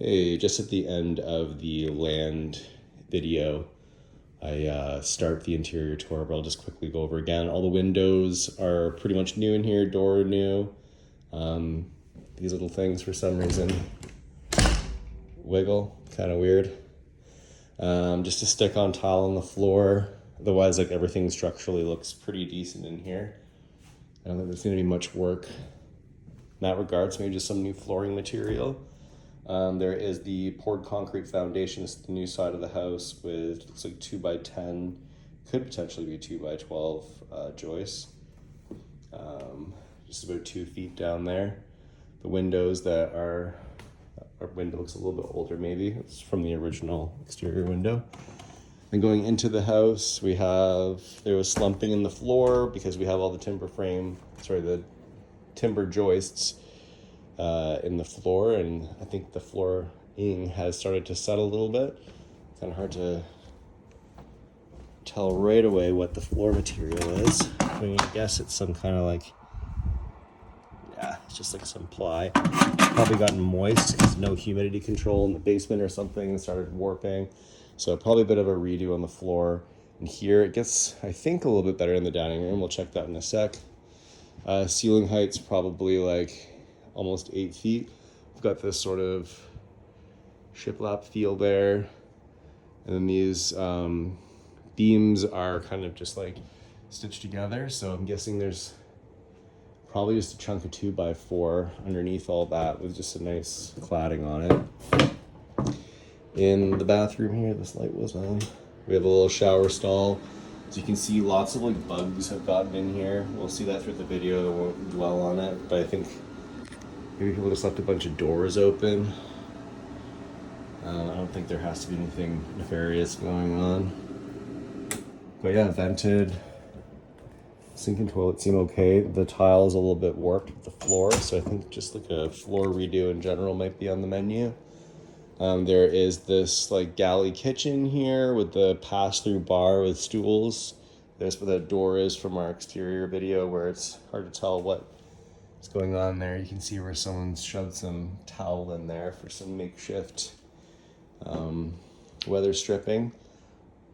Hey, just at the end of the land video, I start the interior tour, but I'll just quickly go over again. All the windows are pretty much new in here, door new. These little things for some reason wiggle, kind of weird. Just a stick-on tile on the floor. Otherwise, like everything structurally looks pretty decent in here. I don't think there's going to be much work in that regards, maybe just some new flooring material. There is the poured concrete foundation. This is the new side of the house with, looks like 2x10, could potentially be 2x12 joists. Just about 2 feet down there. The windows that our window looks a little bit older maybe. It's from the original exterior window. And going into the house, there was slumping in the floor because we have all the the timber joists in the floor, and I think the flooring has started to settle a little bit. Kind of hard to tell right away what the floor material is. I mean, I guess it's some kind of it's just like some ply. It's probably gotten moist because no humidity control in the basement or something and started warping. So probably a bit of a redo on the floor. And here it gets, I think, a little bit better in the dining room. We'll check that in a sec. Ceiling height's probably like almost 8 feet. We've got this sort of shiplap feel there. And then these beams are kind of just like stitched together. So I'm guessing there's probably just a chunk of 2x4 underneath all that with just a nice cladding on it. In the bathroom here, this light was on. We have a little shower stall. As you can see, lots of like bugs have gotten in here. We'll see that through the video, I won't dwell on it, but I think maybe people just left a bunch of doors open. I don't think there has to be anything nefarious going on. But yeah, vented. Sink and toilet seem okay. The tile is a little bit warped with the floor, so I think just like a floor redo in general might be on the menu. There is this like galley kitchen here with the pass-through bar with stools. There's where the door is from our exterior video, where it's hard to tell what's going on there. You can see where someone's shoved some towel in there for some makeshift weather stripping.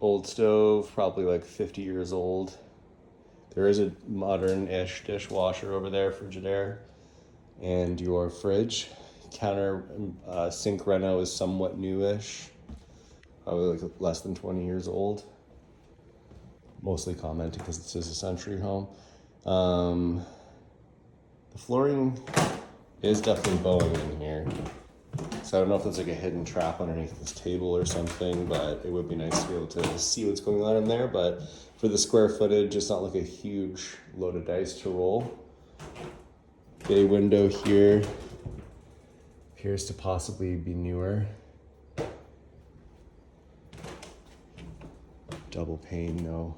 Old stove, probably like 50 years old. There is a modern-ish dishwasher over there, Frigidaire, and your fridge. Counter sink reno is somewhat newish, probably like less than 20 years old. Mostly commented because this is a century home. The flooring is definitely bowing in here. So I don't know if there's like a hidden trap underneath this table or something, but it would be nice to be able to see what's going on in there. But for the square footage, it's not like a huge load of dice to roll. Bay window here appears to possibly be newer. Double pane, no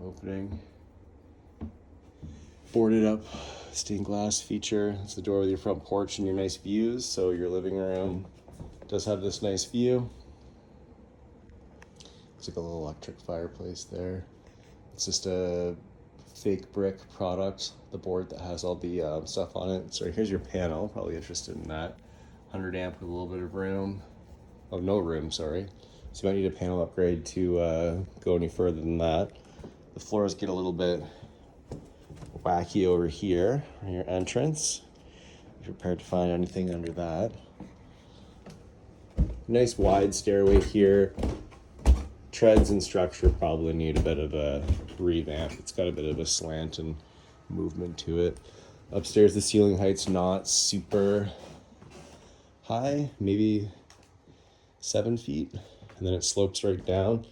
opening. Boarded up stained glass feature. It's the door with your front porch and your nice views. So your living room does have this nice view. It's like a little electric fireplace there. It's just a fake brick product, the board that has all the stuff on it. So here's your panel, probably interested in that. 100 amp with a little bit of room. Oh, no room, sorry. So you might need a panel upgrade to go any further than that. The floors get a little bit wacky over here on your entrance. Be prepared to find anything under that. Nice wide stairway here. Treads and structure probably need a bit of a revamp. It's got a bit of a slant and movement to it. Upstairs, the ceiling height's not super high, maybe 7 feet, and then it slopes right down.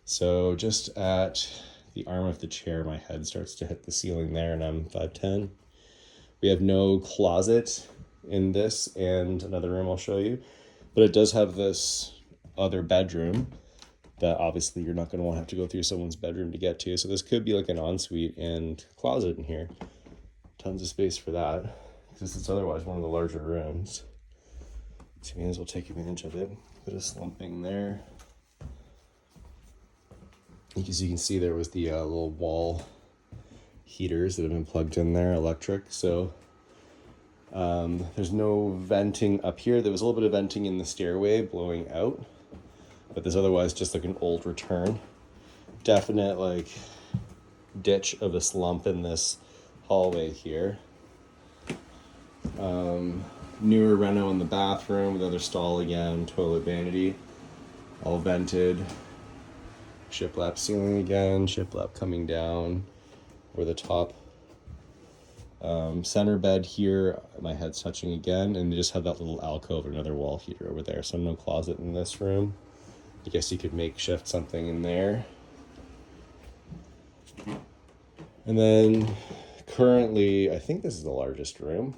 So just at the arm of the chair, my head starts to hit the ceiling there, and I'm 5'10". We have no closet in this, and another room I'll show you, but it does have this other bedroom that obviously you're not going to want to have to go through someone's bedroom to get to. So this could be like an ensuite and closet in here. Tons of space for that, because it's otherwise one of the larger rooms. So we may as well take advantage of it. Bit of slumping there. As you can see, there was the little wall heaters that have been plugged in there, electric. So There's no venting up here. There was a little bit of venting in the stairway blowing out, but there's otherwise just like an old return. Definite like ditch of a slump in this hallway here. Newer reno in the bathroom with other stall again, toilet vanity, all vented. Shiplap ceiling again, shiplap coming down over the top. Center bed here, my head's touching again, and they just have that little alcove, another wall heater over there. So no closet in this room. I guess you could makeshift something in there. And then currently, I think this is the largest room,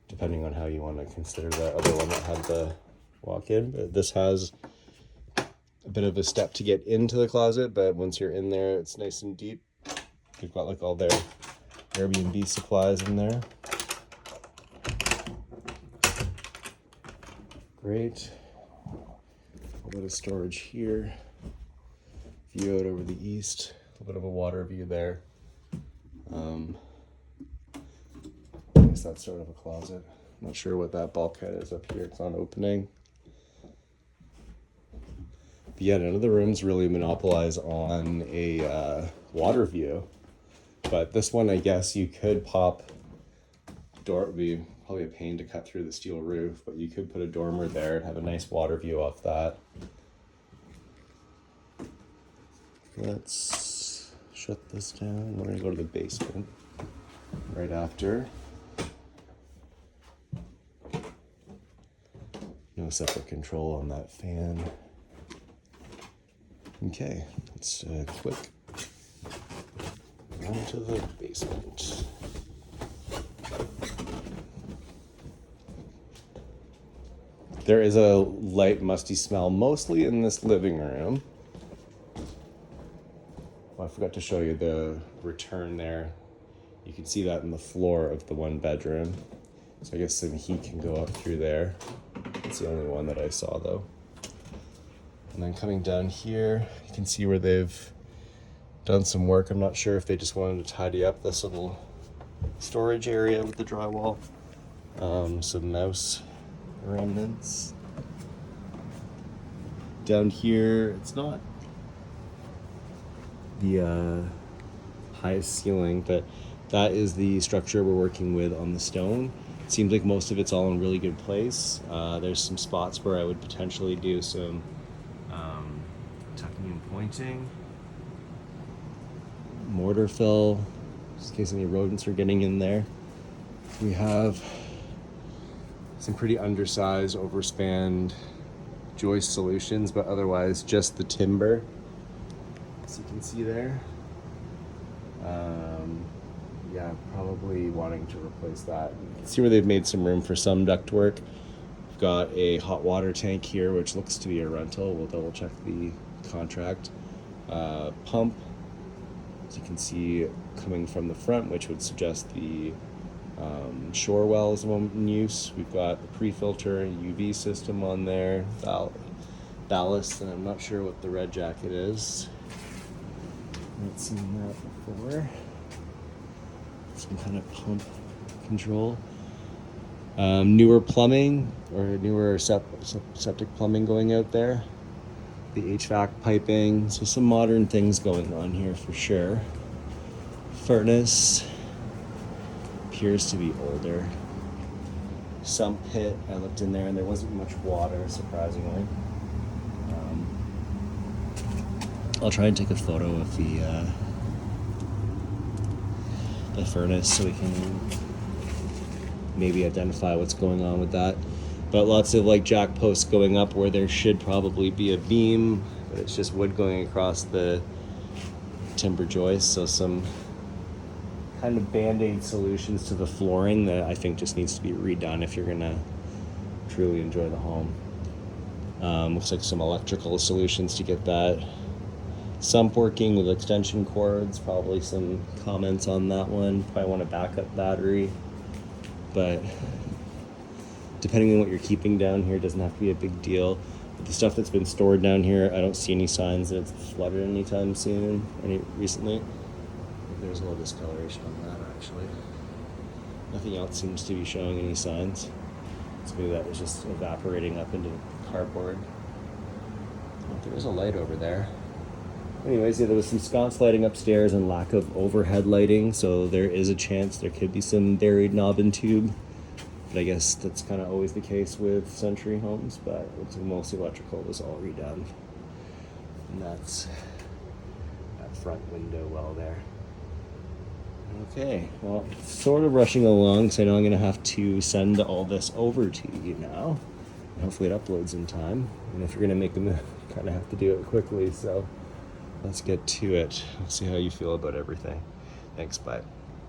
depending on how you want to consider that other one that had the walk-in. But this has a bit of a step to get into the closet, but once you're in there, it's nice and deep. You've got like all their Airbnb supplies in there. Great. A bit of storage here. View out over the east. A bit of a water view there. I guess that's sort of a closet. Not sure what that bulkhead is up here. It's on opening. But yeah, none of the rooms really monopolize on a water view. But this one, I guess you could pop door. It would be probably a pain to cut through the steel roof, but you could put a dormer there and have a nice water view off that. Let's shut this down. We're gonna go to the basement right after. No separate control on that fan. Okay, let's quick run to the basement. There is a light musty smell mostly in this living room. I forgot to show you the return there. You can see that in the floor of the one bedroom. So I guess some heat can go up through there. It's the only one that I saw though. And then coming down here, you can see where they've done some work. I'm not sure if they just wanted to tidy up this little storage area with the drywall. Some mouse remnants. Down here, it's not the highest ceiling, but that is the structure we're working with on the stone. It seems like most of it's all in really good place. There's some spots where I would potentially do some tucking and pointing, mortar fill, just in case any rodents are getting in there. We have some pretty undersized, overspanned joist solutions, but otherwise just the timber, as you can see there. Yeah, probably wanting to replace that. You can see where they've made some room for some ductwork. We've got a hot water tank here, which looks to be a rental. We'll double check the contract. Pump, as you can see, coming from the front, which would suggest the shore well is in use. We've got the pre-filter and UV system on there, ballast, and I'm not sure what the red jacket is. Haven't seen that before. Some kind of pump control. Newer plumbing or newer septic plumbing going out there. The HVAC piping, so some modern things going on here for sure. Furnace appears to be older. Sump pit, I looked in there and there wasn't much water, surprisingly. I'll try and take a photo of the furnace so we can maybe identify what's going on with that. But lots of like jack posts going up where there should probably be a beam, but it's just wood going across the timber joist. So some kind of band-aid solutions to the flooring that I think just needs to be redone if you're gonna truly enjoy the home. Looks like some electrical solutions to get that sump working with extension cords. Probably some comments on that one. Probably want a backup battery, but depending on what you're keeping down here, it doesn't have to be a big deal. But the stuff that's been stored down here, I don't see any signs that it's flooded anytime soon, recently. There's a little discoloration on that, actually. Nothing else seems to be showing any signs. So maybe that was just evaporating up into the cardboard. Oh, there is a light over there. Anyways, yeah, there was some sconce lighting upstairs and lack of overhead lighting, so there is a chance there could be some buried knob and tube. But I guess that's kind of always the case with Century homes, but it looks like most electrical was all redone. And that's that front window well there. Okay, well, sort of rushing along, so I know I'm going to have to send all this over to you now. And hopefully it uploads in time. And if you're going to make the move, you kind of have to do it quickly, so let's get to it. Let's see how you feel about everything. Thanks, bye.